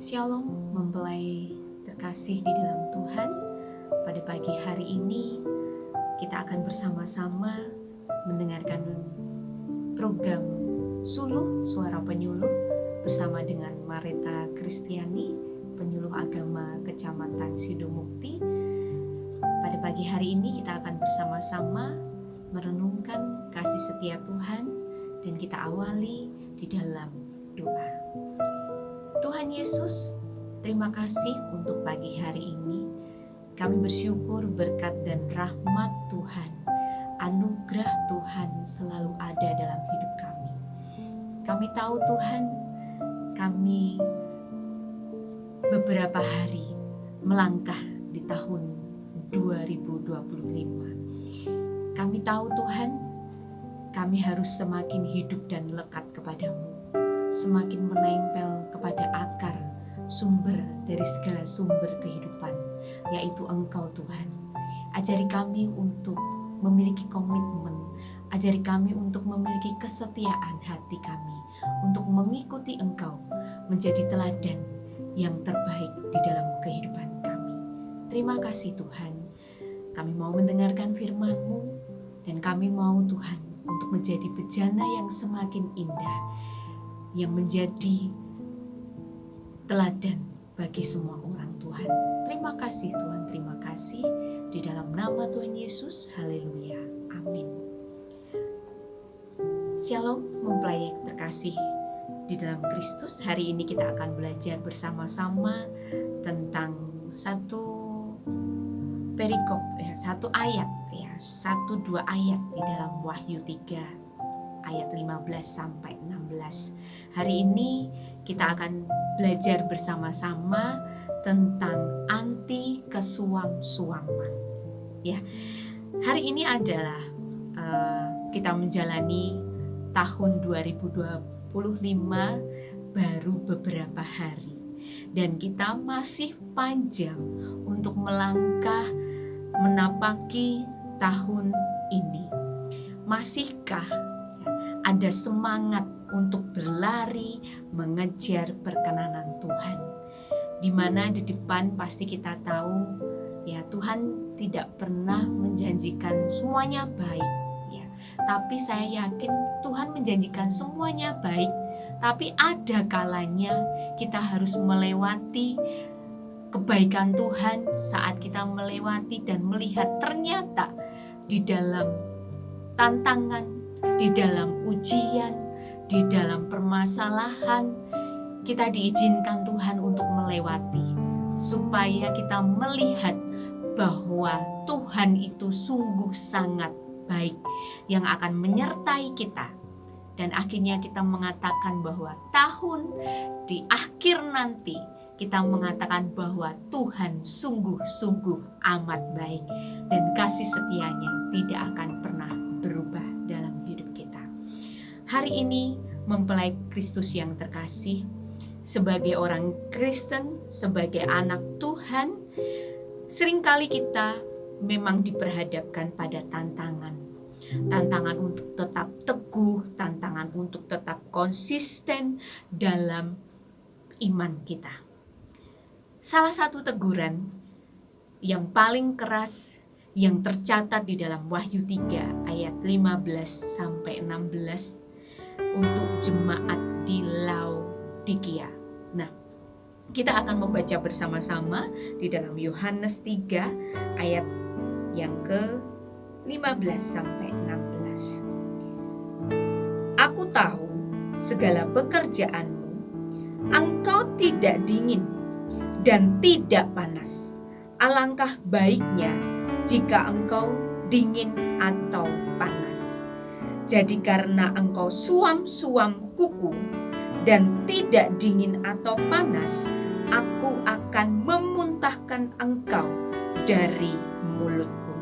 Shalom mempelai terkasih di dalam Tuhan. Pada pagi hari ini kita akan bersama-sama mendengarkan program Suluh Suara Penyuluh bersama dengan Mareta Kristiani, penyuluh agama Kecamatan Sidomukti. Pada pagi hari ini kita akan bersama-sama merenungkan kasih setia Tuhan dan kita awali di dalam doa. Tuhan Yesus, terima kasih untuk pagi hari ini. Kami bersyukur berkat dan rahmat Tuhan, anugerah Tuhan selalu ada dalam hidup kami. Kami tahu Tuhan, kami beberapa hari melangkah di tahun 2025. Kami tahu Tuhan, kami harus semakin hidup dan lekat kepadamu, semakin menempel kepada akar sumber dari segala sumber kehidupan, yaitu Engkau Tuhan. Ajari kami untuk memiliki komitmen, ajari kami untuk memiliki kesetiaan hati kami, untuk mengikuti Engkau menjadi teladan yang terbaik di dalam kehidupan kami. Terima kasih Tuhan, kami mau mendengarkan firman-Mu dan kami mau Tuhan untuk menjadi bejana yang semakin indah, yang menjadi teladan bagi semua orang Tuhan. Terima kasih Tuhan, terima kasih. Di dalam nama Tuhan Yesus, haleluya, amin. Shalom mempelai terkasih di dalam Kristus. Hari ini kita akan belajar bersama-sama tentang satu perikop, satu ayat, satu dua ayat di dalam Wahyu 3 ayat 15 sampai 16. Hari ini kita akan belajar bersama-sama tentang anti kesuam-suaman. Ya, hari ini adalah kita menjalani tahun 2025 baru beberapa hari, dan kita masih panjang untuk melangkah menapaki tahun ini. Masihkah ada semangat untuk berlari mengejar perkenanan Tuhan, di mana di depan pasti kita tahu ya, Tuhan tidak pernah menjanjikan semuanya baik ya. Tapi saya yakin Tuhan menjanjikan semuanya baik, tapi ada kalanya kita harus melewati kebaikan Tuhan saat kita melewati dan melihat ternyata di dalam tantangan, di dalam ujian, di dalam permasalahan, kita diizinkan Tuhan untuk melewati, supaya kita melihat bahwa Tuhan itu sungguh sangat baik, yang akan menyertai kita. Dan akhirnya kita mengatakan bahwa tahun di akhir nanti, kita mengatakan bahwa Tuhan sungguh-sungguh amat baik, dan kasih setianya tidak akan pernah berubah dalam hidup kita. Hari ini mempelai Kristus yang terkasih, sebagai orang Kristen, sebagai anak Tuhan, seringkali kita memang diperhadapkan pada tantangan untuk tetap teguh, tantangan untuk tetap konsisten dalam iman kita. Salah satu teguran yang paling keras yang tercatat di dalam Wahyu 3 ayat 15 sampai 16 untuk jemaat di Laodikia. Nah, kita akan membaca bersama-sama di dalam Yohanes 3 ayat yang ke-15 sampai 16. Aku tahu segala pekerjaanmu, engkau tidak dingin dan tidak panas. Alangkah baiknya jika engkau dingin atau panas. Jadi karena engkau suam-suam kuku dan tidak dingin atau panas, aku akan memuntahkan engkau dari mulutku.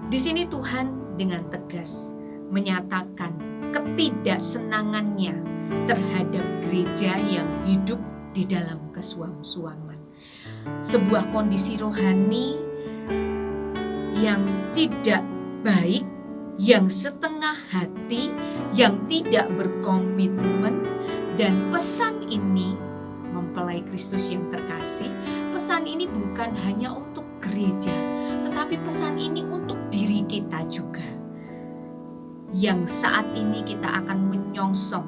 Di sini Tuhan dengan tegas menyatakan ketidaksenangannya terhadap gereja yang hidup di dalam kesuam-suaman. Sebuah kondisi rohani yang tidak baik, yang setengah hati, yang tidak berkomitmen, Dan pesan ini, mempelai Kristus yang terkasih, pesan ini bukan hanya untuk gereja, tetapi pesan ini untuk diri kita juga. Yang saat ini kita akan menyongsong,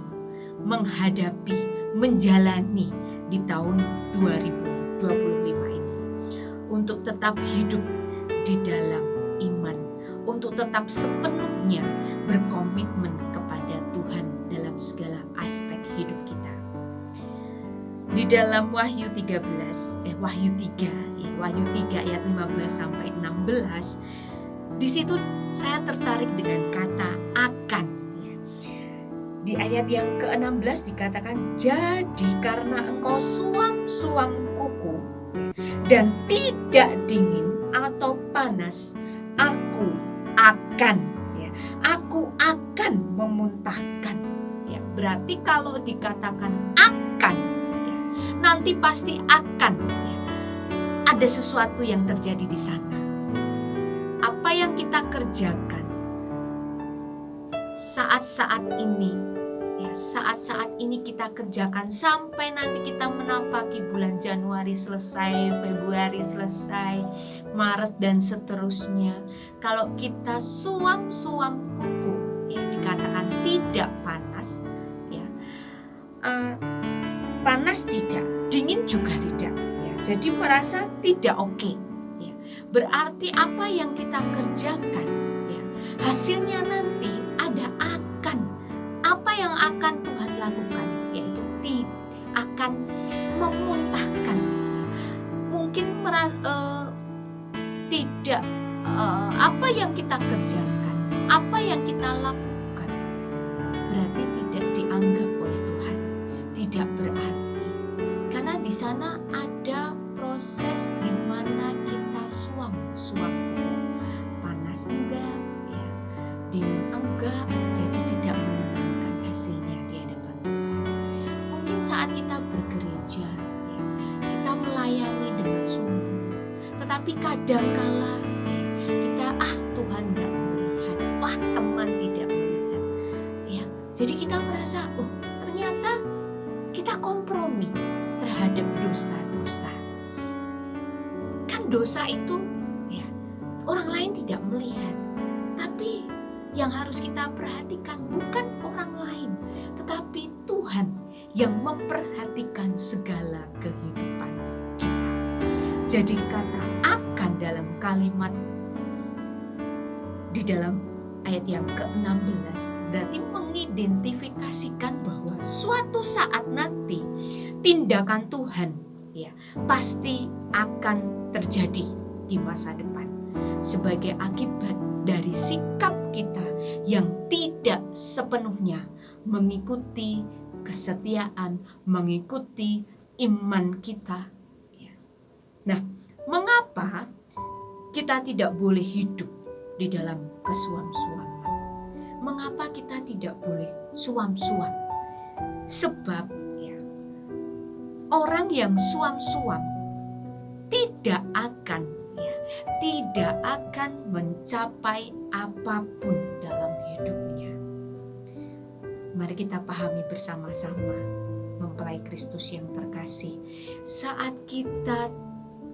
menghadapi, menjalani di tahun 2025 ini. Untuk tetap hidup di dalam iman, untuk tetap sepenuhnya berkomitmen kepada Tuhan dalam segala aspek hidup kita. Di dalam Wahyu 3 ayat 15 sampai 16, di situ saya tertarik dengan kata akan. Di ayat yang ke-16 dikatakan, jadi karena engkau suam-suam kuku dan tidak dingin atau panas, aku akan memuntahkan. Berarti kalau dikatakan akan, nanti pasti akan ada sesuatu yang terjadi di sana. Apa yang kita kerjakan saat-saat ini kita kerjakan sampai nanti kita menampaki bulan Januari selesai, Februari selesai, Maret dan seterusnya. Kalau kita suam-suam kuku, dikatakan tidak panas, panas tidak, dingin juga tidak, jadi merasa tidak oke. Berarti apa yang kita kerjakan, hasilnya nanti ada akan. Apa yang akan Tuhan lakukan, yaitu akan memuntahkan. Mungkin tidak apa yang kita kerjakan, apa yang kita lakukan, berarti tidak dianggap oleh Tuhan, tidak berarti. Karena di sana ada proses di mana kita suam-suam, panas enggak, dingin enggak, jadi tidak menyenangkan hasilnya di hadapan Tuhan. Mungkin saat kita bergereja, kita melayani dengan sungguh, tetapi kadangkala kita Tuhan tidak melihat, teman tidak melihat, jadi kita merasa ternyata kita kompromi terhadap dosa-dosa. Kan dosa itu orang lain tidak melihat, tapi yang harus kita perhatikan bukan orang lain, tetapi Tuhan yang memperhatikan segala kehidupan kita. Jadi kata akan dalam kalimat di dalam ayat yang ke-16 berarti mengidentifikasikan bahwa suatu saat nanti tindakan Tuhan pasti akan terjadi di masa depan sebagai akibat dari sikap kita yang tidak sepenuhnya mengikuti kesetiaan, mengikuti iman kita. Nah, mengapa kita tidak boleh hidup di dalam kesuam-suaman? Mengapa kita tidak boleh suam-suam? Sebab orang yang suam-suam tidak akan mencapai apapun dalam hidupnya. Mari kita pahami bersama-sama, mempelai Kristus yang terkasih, saat kita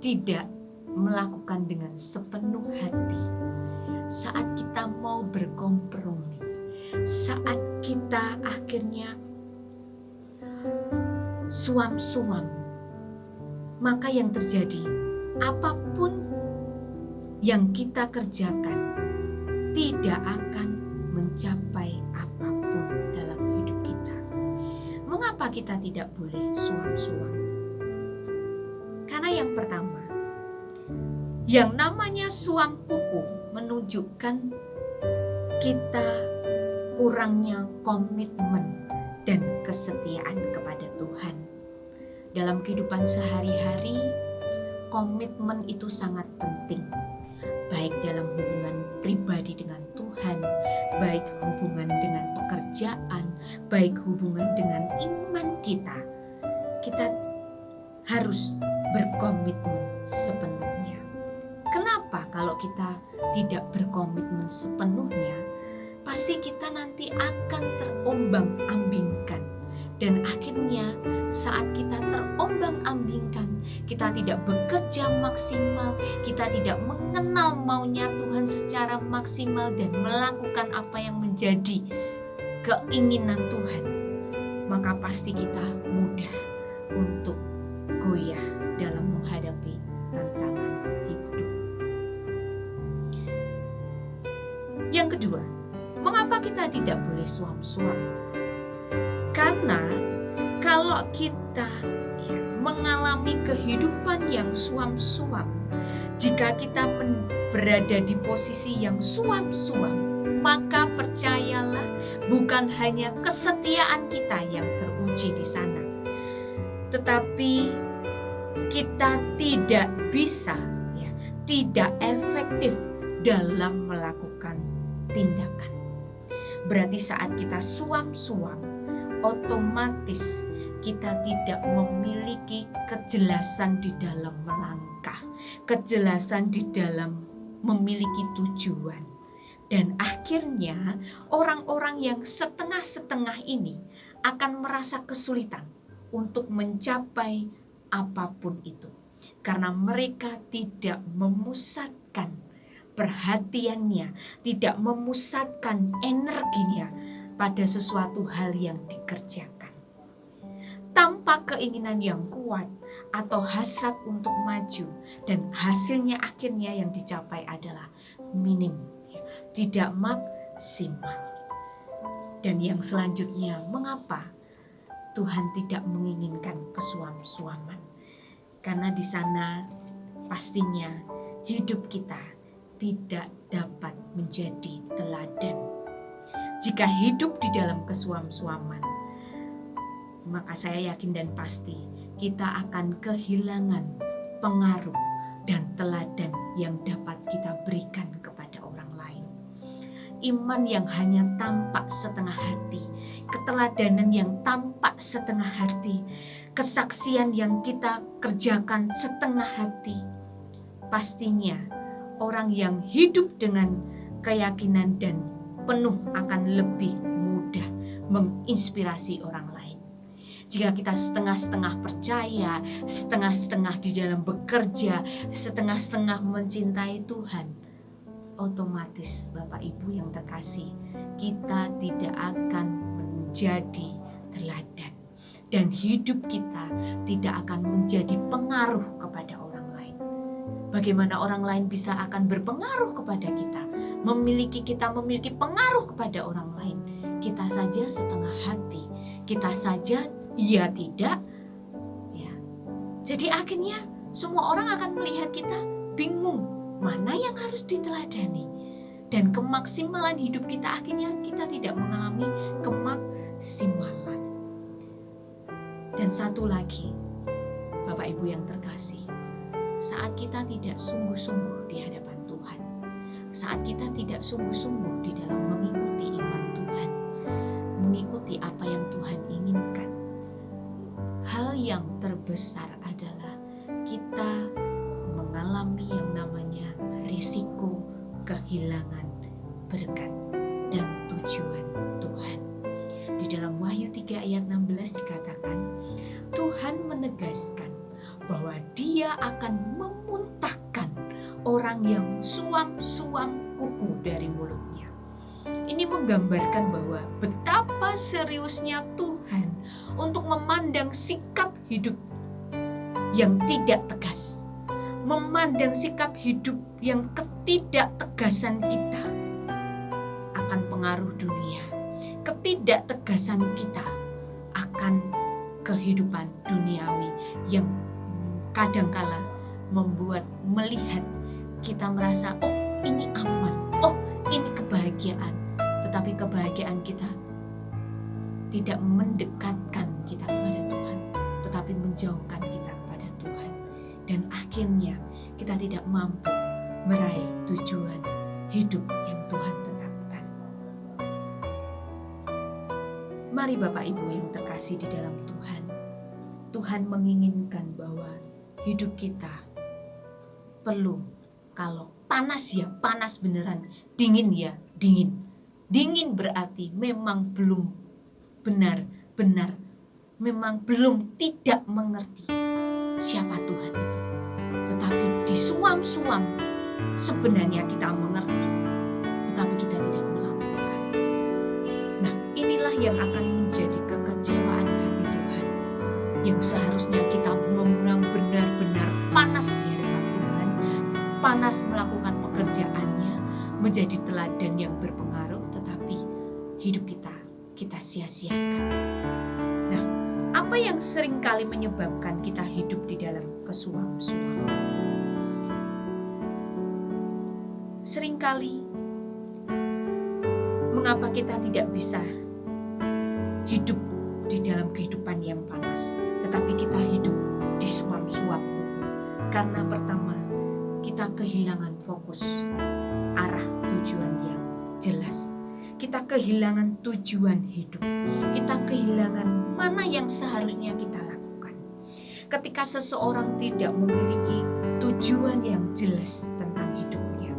tidak melakukan dengan sepenuh hati, saat kita mau berkompromi, saat kita akhirnya suam-suam, maka yang terjadi, apapun yang kita kerjakan tidak akan mencapai apapun dalam hidup kita. Mengapa kita tidak boleh suam-suam? Karena yang pertama, yang namanya suam kuku menunjukkan kita kurangnya komitmen dan kesetiaan kepada Tuhan. Dalam kehidupan sehari-hari, komitmen itu sangat penting. Baik dalam hubungan pribadi dengan Tuhan, baik hubungan dengan pekerjaan, baik hubungan dengan iman kita. Kita harus berkomitmen sepenuhnya. Kenapa kalau kita tidak berkomitmen sepenuhnya? Pasti kita nanti akan terombang-ambingkan Dan akhirnya saat kita terombang-ambingkan, kita tidak bekerja maksimal, kita tidak mengenal maunya Tuhan secara maksimal dan melakukan apa yang menjadi keinginan Tuhan, maka pasti kita mudah untuk goyah dalam menghadapi tantangan hidup. Yang kedua, mengapa kita tidak boleh suam-suam? Karena kalau kita mengalami kehidupan yang suam-suam, jika kita berada di posisi yang suam-suam, maka percayalah bukan hanya kesetiaan kita yang teruji di sana, tetapi kita tidak bisa, tidak efektif dalam melakukan tindakan. Berarti saat kita suam-suam, otomatis kita tidak memiliki kejelasan di dalam melangkah, kejelasan di dalam memiliki tujuan. Dan akhirnya orang-orang yang setengah-setengah ini akan merasa kesulitan untuk mencapai apapun itu, karena mereka tidak memusatkan perhatiannya, tidak memusatkan energinya pada sesuatu hal yang dikerjakan. Tanpa keinginan yang kuat atau hasrat untuk maju, dan hasilnya akhirnya yang dicapai adalah minim, tidak maksimal. Dan yang selanjutnya, mengapa Tuhan tidak menginginkan kesuam-suaman? Karena di sana pastinya hidup kita tidak dapat menjadi teladan. Jika hidup di dalam kesuam-suaman, maka saya yakin dan pasti kita akan kehilangan pengaruh dan teladan yang dapat kita berikan kepada orang lain. Iman yang hanya tampak setengah hati, keteladanan yang tampak setengah hati, kesaksian yang kita kerjakan setengah hati, pastinya orang yang hidup dengan keyakinan dan penuh akan lebih mudah menginspirasi orang lain. Jika kita setengah-setengah percaya, setengah-setengah di dalam bekerja, setengah-setengah mencintai Tuhan, otomatis Bapak Ibu yang terkasih, kita tidak akan menjadi teladan. Dan hidup kita tidak akan menjadi pengaruh kepada orang lain. Bagaimana orang lain bisa akan berpengaruh kepada kita, kita memiliki pengaruh kepada orang lain. Kita saja setengah hati, kita saja iya tidak, Jadi akhirnya semua orang akan melihat kita bingung mana yang harus diteladani, dan kemaksimalan hidup kita akhirnya kita tidak mengalami kemaksimalan. Dan satu lagi, Bapak Ibu yang terkasih, saat kita tidak sungguh-sungguh di hadapan Tuhan, saat kita tidak sungguh-sungguh di dalam mengikuti iman Tuhan, mengikuti apa yang Tuhan inginkan, hal yang terbesar adalah kita mengalami yang namanya risiko kehilangan berkat dan tujuan Tuhan. Di dalam Wahyu 3 ayat 16 dikatakan, Tuhan menegaskan bahwa Dia akan memuntahkan orang yang suam-suam kuku dari mulutnya. Ini menggambarkan bahwa betapa seriusnya Tuhan untuk memandang sikap hidup yang tidak tegas, memandang sikap hidup yang ketidaktegasan kita akan pengaruh dunia, ketidaktegasan kita akan kehidupan duniawi yang kadangkala membuat melihat kita merasa, oh ini aman, oh ini kebahagiaan, tetapi kebahagiaan kita tidak mendekatkan kita kepada Tuhan, tetapi menjauhkan kita kepada Tuhan. Dan akhirnya kita tidak mampu meraih tujuan hidup yang Tuhan tetapkan. Mari Bapak Ibu yang terkasih di dalam Tuhan, Tuhan menginginkan bahwa hidup kita perlu, kalau panas ya panas beneran, dingin ya dingin. Dingin berarti memang belum benar-benar memang belum tidak mengerti siapa Tuhan itu. Tetapi di suam-suam sebenarnya kita mengerti, tetapi kita tidak melakukan. Nah, inilah yang akan menjadi kekecewaan hati Tuhan, yang seharusnya kita benar-benar panas di hadapan Tuhan, panas melakukan pekerjaannya, menjadi teladan yang berpengaruh, tetapi hidup kita sia-siakan. Nah, apa yang seringkali menyebabkan kita hidup di dalam kesuam-suaman? Seringkali mengapa kita tidak bisa hidup di dalam kehidupan yang panas, tetapi kita hidup di suam-suam? Karena pertama, kita kehilangan fokus, arah tujuan yang jelas. Kita kehilangan tujuan hidup. Kita kehilangan mana yang seharusnya kita lakukan. Ketika seseorang tidak memiliki tujuan yang jelas tentang hidupnya,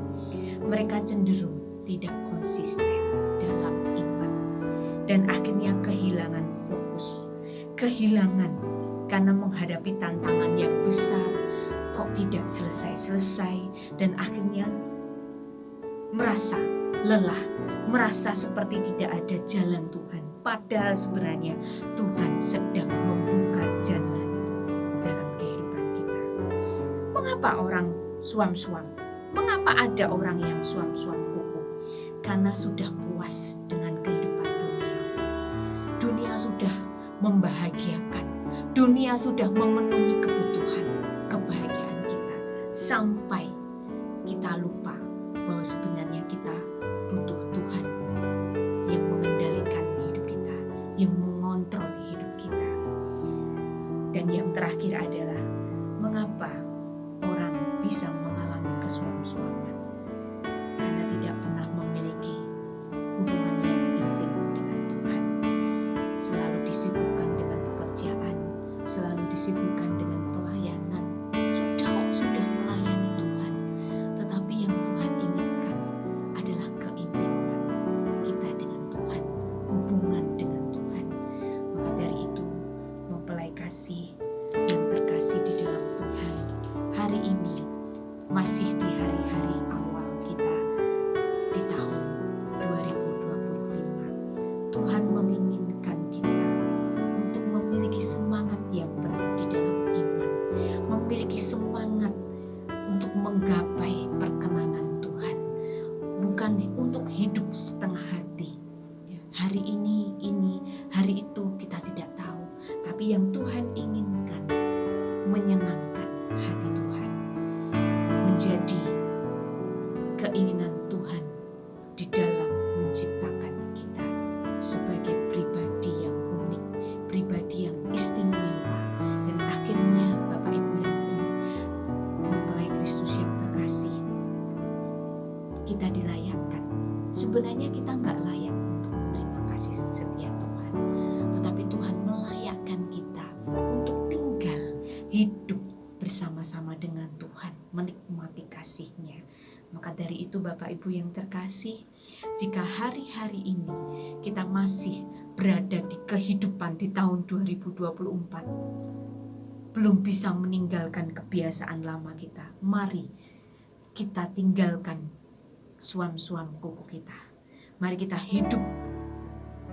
mereka cenderung tidak konsisten dalam iman. Dan akhirnya kehilangan fokus. Kehilangan karena menghadapi tantangan yang besar, kok tidak selesai-selesai, dan akhirnya merasa lelah, merasa seperti tidak ada jalan Tuhan. Padahal sebenarnya Tuhan sedang membuka jalan dalam kehidupan kita. Mengapa orang suam-suam? Mengapa ada orang yang suam-suam kuku? Karena sudah puas dengan kehidupan dunia. Dunia sudah membahagiakan. Dunia sudah memenuhi kebutuhan, kebahagiaan kita. Sampai kita lupa bahwa sebenarnya kita butuh Tuhan yang mengendalikan hidup kita, yang mengontrol hidup kita. Dan yang terakhir adalah mengapa orang bisa mengalami kesuam-suaman? Karena tidak pernah memiliki hubungan yang intim dengan Tuhan. Selalu disibukkan dengan pekerjaan, selalu disibukkan dengan pelayanan. Sudah melayani Tuhan, tetapi yang Tuhan inginkan adalah keintiman kita dengan Tuhan, hubungan dengan Tuhan. Maka dari itu, mempelai kasih yang terkasih di dalam Tuhan, hari ini masih di hari-hari awal kita di tahun 2025. Tuhan menginginkan kita untuk memiliki semangat yang penuh di dalam iman, memiliki semangat untuk menggapai perkenanan Tuhan, bukan untuk hidup setengah hati. Hari ini, hari itu kita tidak tahu, tapi yang Tuhan inginkan menyenangkan hati Tuhan, menjadi keinginan Tuhan di dalam menciptakan kita sebagai pribadi yang unik, pribadi yang istimewa. Dan akhirnya Bapak Ibu yang mempelai Kristus yang terkasih, kita dilayakkan. Sebenarnya kita nggak layak untuk menerima kasih setia Tuhan, tetapi Tuhan melayakkan kita untuk tinggal hidup bersama-sama dengan Tuhan, menikmati kasih-Nya. Maka dari itu Bapak Ibu yang terkasih, jika hari-hari ini kita masih berada di kehidupan di tahun 2024, belum bisa meninggalkan kebiasaan lama kita, mari kita tinggalkan suam-suam kuku kita. Mari kita hidup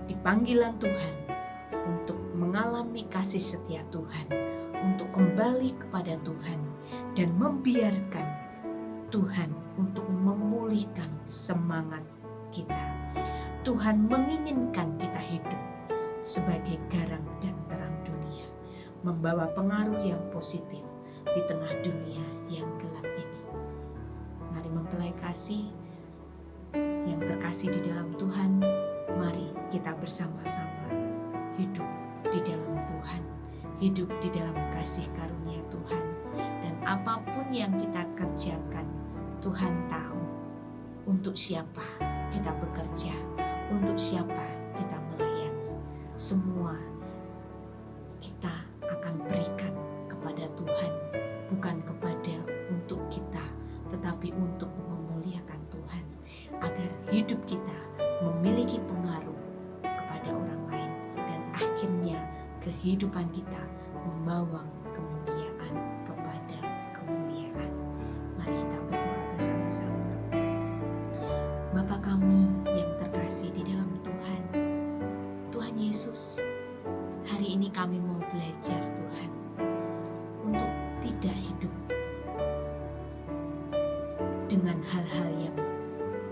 di panggilan Tuhan untuk mengalami kasih setia Tuhan, untuk kembali kepada Tuhan dan membiarkan Tuhan untuk memulihkan semangat kita. Tuhan menginginkan kita hidup sebagai garam dan terang dunia, membawa pengaruh yang positif di tengah dunia yang gelap ini. Mari mempelai kasih yang terkasih di dalam Tuhan, mari kita bersama-sama hidup di dalam Tuhan, hidup di dalam kasih karunia Tuhan. Dan apapun yang kita kerjakan, Tuhan tahu untuk siapa kita bekerja, untuk siapa kita melayani. Semua kita akan berikan kepada Tuhan, bukan kepada untuk kita, tetapi untuk memuliakan Tuhan, agar hidup kita memiliki pengaruh kepada orang lain dan akhirnya kehidupan kehidupan kita membawa kemuliaan kepada kemuliaan. Mari kita berdoa bersama-sama. Bapa kami yang terkasih di dalam Tuhan, Tuhan Yesus, hari ini kami mau belajar Tuhan untuk tidak hidup dengan hal-hal yang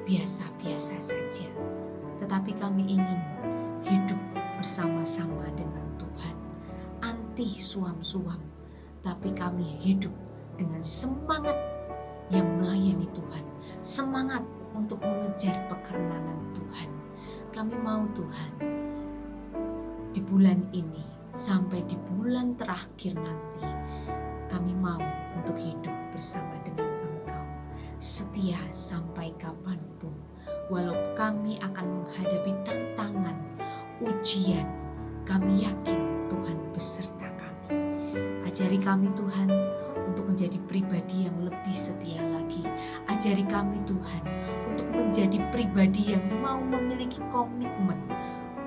biasa-biasa saja, tetapi kami ingin hidup bersama-sama dengan Tuhan, anti suam-suam, tapi kami hidup dengan semangat yang melayani Tuhan, semangat untuk mengejar pekerjaan Tuhan. Kami mau Tuhan, di bulan ini sampai di bulan terakhir nanti, kami mau untuk hidup bersama dengan Engkau, setia sampai kapanpun. Walau kami akan menghadapi tantangan, ujian, kami yakin Tuhan beserta kami. Ajari kami Tuhan untuk menjadi pribadi yang lebih setia lagi. Ajari kami Tuhan untuk menjadi pribadi yang mau memiliki komitmen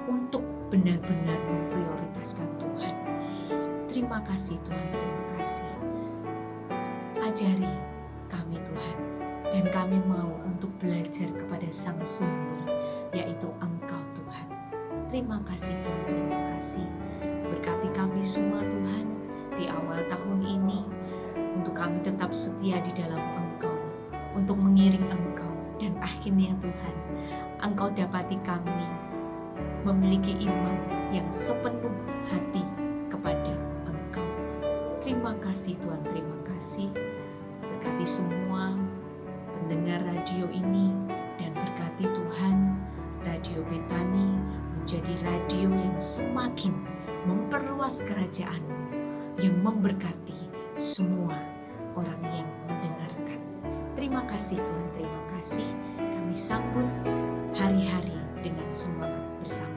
untuk benar-benar memprioritaskan Tuhan. Terima kasih Tuhan, terima kasih. Ajari kami Tuhan, dan kami mau untuk belajar kepada Sang Sumber, yaitu Engkau Tuhan. Terima kasih Tuhan, terima kasih. Berkati kami semua Tuhan di awal tahun ini, untuk kami tetap setia di dalam Engkau, untuk mengiring Engkau, dan akhirnya Tuhan, Engkau dapati kami memiliki iman yang sepenuh hati kepada Engkau. Terima kasih Tuhan, terima kasih. Berkati semua pendengar radio ini, dan berkati Tuhan Radio Betani menjadi radio yang semakin memperluas kerajaan-Mu, yang memberkati semua orang yang mendengarkan. Terima kasih Tuhan, terima kasih. Kami sambut hari-hari dengan semangat bersama.